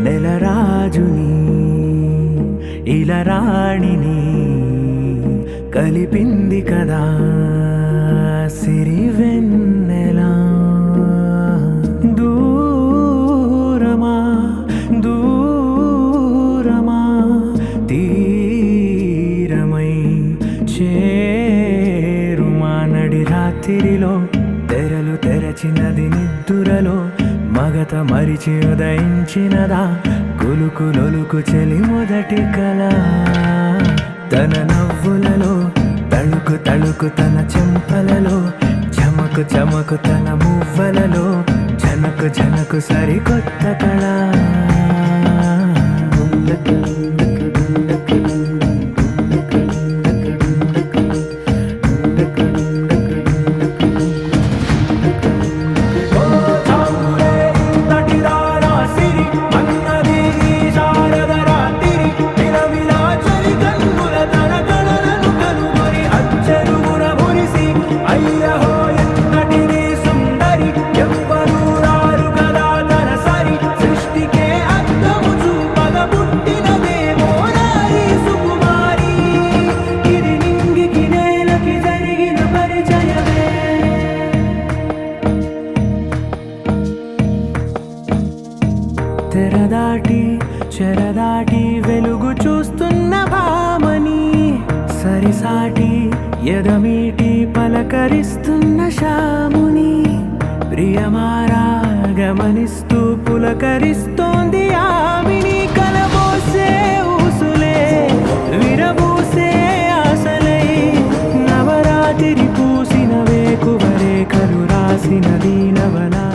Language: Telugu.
నెలరాజుని ఇలరాణిని కలిపింది కదా సిరివెన్నెలా. దూరమా దూరమా తీరమై చేరుమా నడి రాత్రిలో తెరలు తెరచినది నిద్దురలో మగత మరిచి ఉదయించినదా కులుకులొలుకు చెలి మొదటి కళ. తన నవ్వులలో తళుకు తళుకు తన చెంపలలో చమకు చమకు తన మువ్వలలో జనకు జనకు సరికొత్త కళ. తెరదాటి చెరదాటి వెలుగు చూస్తున్న భామని సరిసాటి ఎదమీటి పలకరిస్తున్న శాముని ప్రియమారా గమనిస్తూ పులకరిస్తోంది ఆవిని. కలబోసే ఊసులే విరబూసే ఆశలై నవరాత్రి పూసిన వేకువరే కలు రాసిన దీనవనా.